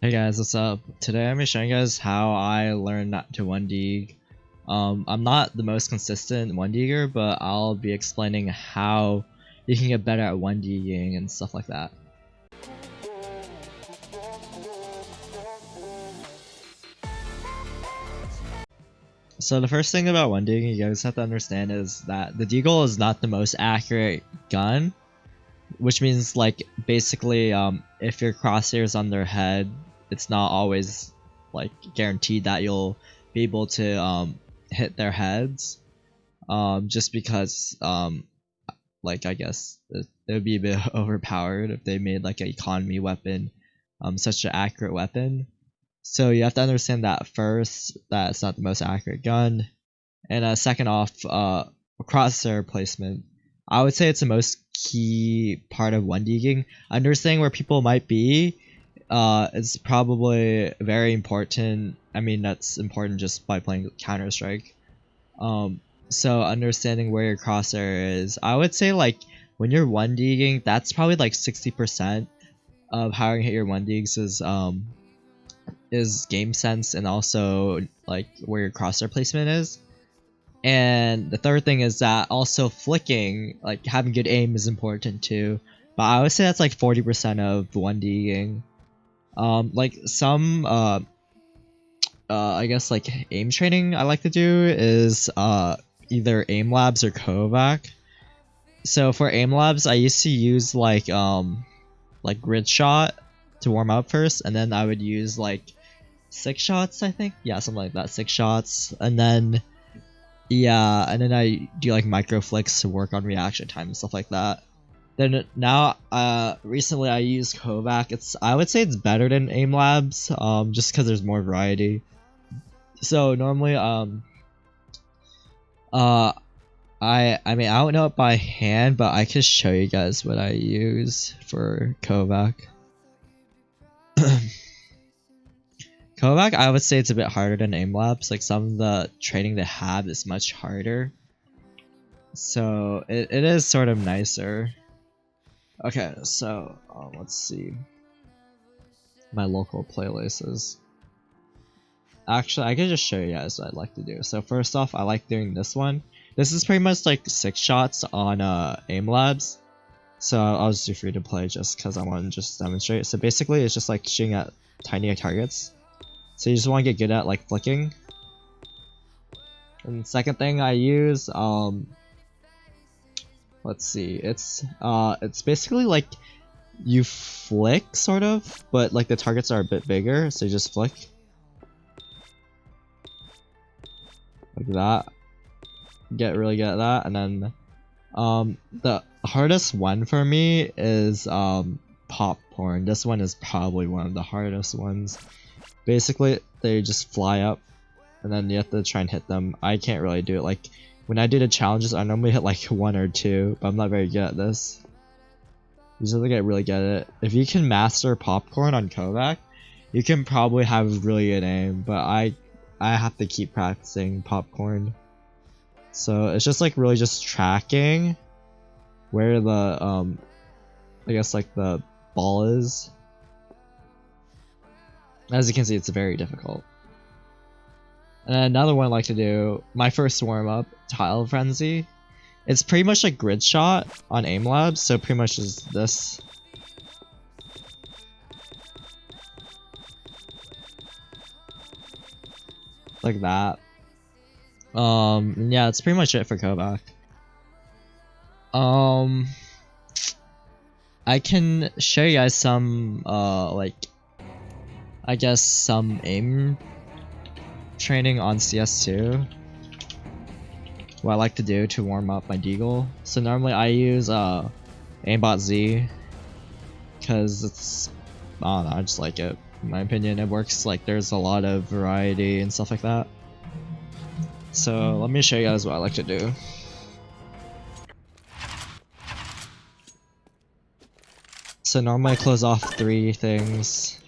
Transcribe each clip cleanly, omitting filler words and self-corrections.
Hey guys, what's up? Today I'm gonna be showing you guys how I learned not to 1-deag. I'm not the most consistent 1-deager, but I'll be explaining how you can get better at 1-deaging and stuff like that. So the first thing about 1-deaging you guys have to understand is that the deagle is not the most accurate gun, which means like basically if your crosshair's on their head, it's not always like guaranteed that you'll be able to hit their heads, just because like I guess it would be a bit overpowered if they made like an economy weapon such an accurate weapon. So you have to understand that first, that it's not the most accurate gun, and second off, crosshair placement. I would say it's the most key part of 1-deaging. Understanding where people might be is probably very important. I mean, that's important just by playing Counter-Strike. So understanding where your crosshair is, I would say like when you're 1-deaging, that's probably like 60% of how you hit your 1-deags is game sense and also like where your crosshair placement is. And the third thing is that also flicking, like having good aim is important too. But I would say that's like 40% of 1-deaging. Like some I guess like aim training I like to do is either aim labs or Kovaak. So for aim labs I used to use like grid shot to warm up first, and then I would use like 6 shots, I think. Yeah, something like that, 6 shots, and then I do like micro flicks to work on reaction time and stuff like that. Then now, recently I use Kovaak. I would say it's better than aim labs, just because there's more variety. So normally, I mean I don't know it by hand, but I can show you guys what I use for Kovaak. Kovaak, I would say it's a bit harder than aim labs. Like some of the training they have is much harder, so it is sort of nicer. Okay, so let's see my local playlists. Actually, I can just show you guys what I'd like to do. So first off, I like doing this one. This is pretty much like 6 shots on aim labs. So I'll just do free to play just because I want to just demonstrate. So basically, it's just like shooting at tiny targets. So you just want to get good at like flicking. And the second thing I use, let's see, it's basically like you flick sort of, but like the targets are a bit bigger, so you just flick like that. Get really good at that, and then the hardest one for me is popcorn. This one is probably one of the hardest ones. Basically, they just fly up, and then you have to try and hit them. I can't really do it. Like when I do the challenges, I normally hit like 1 or 2, but I'm not very good at this. You just have to get really good at it. If you can master popcorn on Kovaak, you can probably have really good aim, but I have to keep practicing popcorn. So it's just like really just tracking where the I guess like the ball is. As you can see, it's very difficult. And another one I like to do, my first warm up, Tile Frenzy. It's pretty much like grid shot on aim labs, so pretty much is this. Like that. Yeah, that's pretty much it for Kovaak. I can show you guys some like I guess some aim training on CS2. What I like to do to warm up my deagle. So normally I use aimbot Z because it's, I don't know, I just like it. In my opinion, it works. Like there's a lot of variety and stuff like that. So let me show you guys what I like to do. So normally I close off 3 things.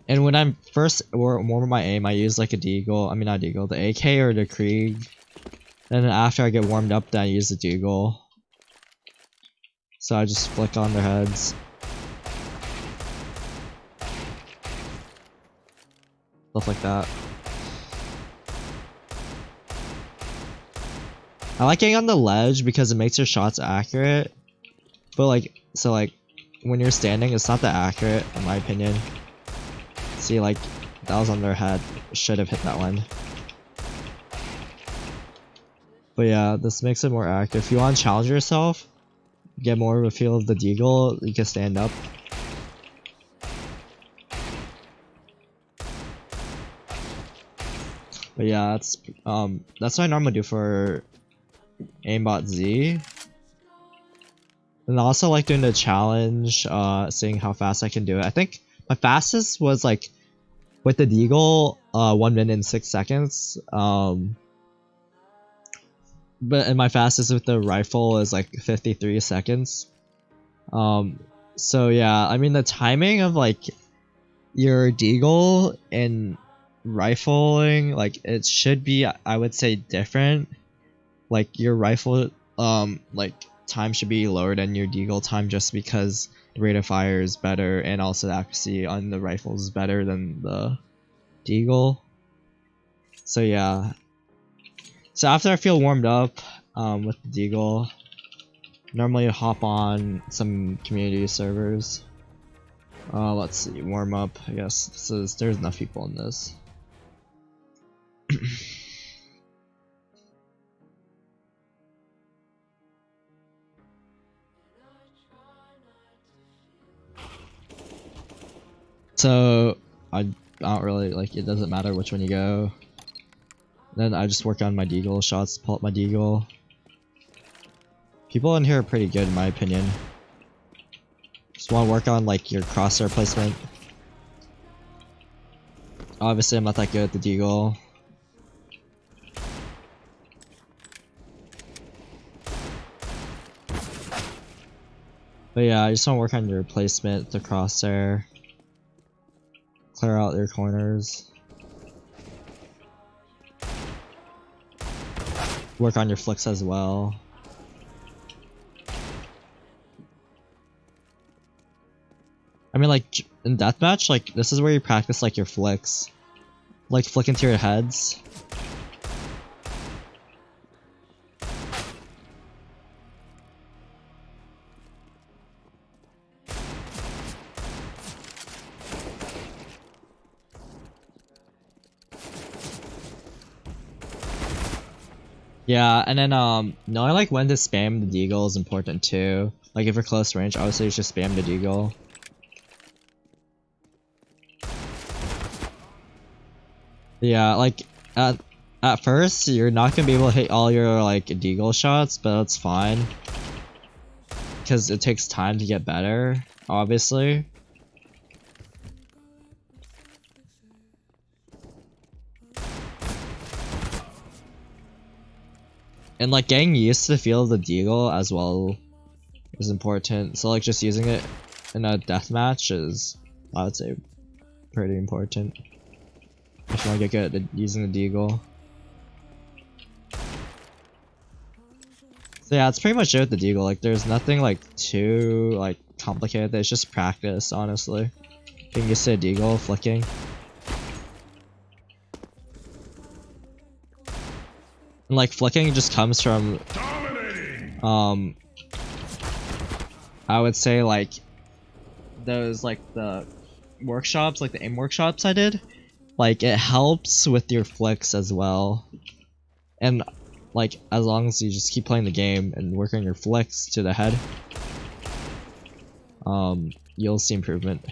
And when I'm first warm my aim, I use like a deagle. I mean not deagle, the AK or the Krieg. And then after I get warmed up, then I use the deagle. So I just flick on their heads. stuff like that. I like getting on the ledge because it makes your shots accurate, but like, so like, when you're standing, it's not that accurate, in my opinion. See, like, that was on their head, should have hit that one. But yeah, this makes it more accurate. If you want to challenge yourself, get more of a feel of the deagle, you can stand up. But yeah, that's what I normally do for aimbot Z. And I also like doing the challenge, seeing how fast I can do it. I think my fastest was like with the deagle, 1 minute and 6 seconds. And my fastest with the rifle is like 53 seconds. So yeah, I mean the timing of like your deagle and rifling, like it should be, I would say, different. Like your rifle like time should be lower than your deagle time, just because the rate of fire is better and also the accuracy on the rifle is better than the deagle. So yeah, so after I feel warmed up with the deagle, normally I hop on some community servers. Let's see, warm up. I guess there's enough people in this. So I don't really like, it doesn't matter which one you go. Then I just work on my deagle shots, pull up my deagle. People in here are pretty good in my opinion. Just want to work on like your crosshair placement. Obviously I'm not that good at the deagle. But yeah, I just want to work on your placement, the crosshair. Clear out your corners. Work on your flicks as well. I mean, like, in deathmatch, like, this is where you practice, like, your flicks. Like, flick into your heads. Yeah, and then knowing like when to spam the deagle is important too. Like if you're close range, obviously you should spam the deagle. Yeah, like at first you're not gonna be able to hit all your like deagle shots, but that's fine. Cause it takes time to get better, obviously. And like getting used to the feel of the deagle as well is important. So like just using it in a deathmatch is, I would say, pretty important. If you want to get good at using the deagle. So yeah, it's pretty much it with the deagle. Like there's nothing like too like complicated. It's just practice, honestly. Getting used to the deagle, flicking. And like flicking just comes from I would say like those like the workshops, like the aim workshops I did. Like it helps with your flicks as well. And like as long as you just keep playing the game and work on your flicks to the head, you'll see improvement.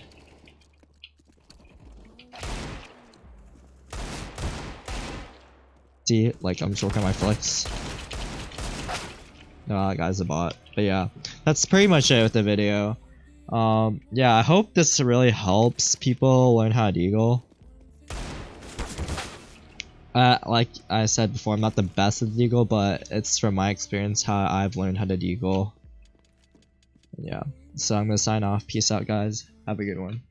See, like I'm just working on my flicks. No, that guy's a bot. But yeah, that's pretty much it with the video. Yeah, I hope this really helps people learn how to deagle. Like I said before, I'm not the best at deagle, but it's from my experience how I've learned how to deagle. Yeah, so I'm gonna sign off. Peace out, guys. Have a good one.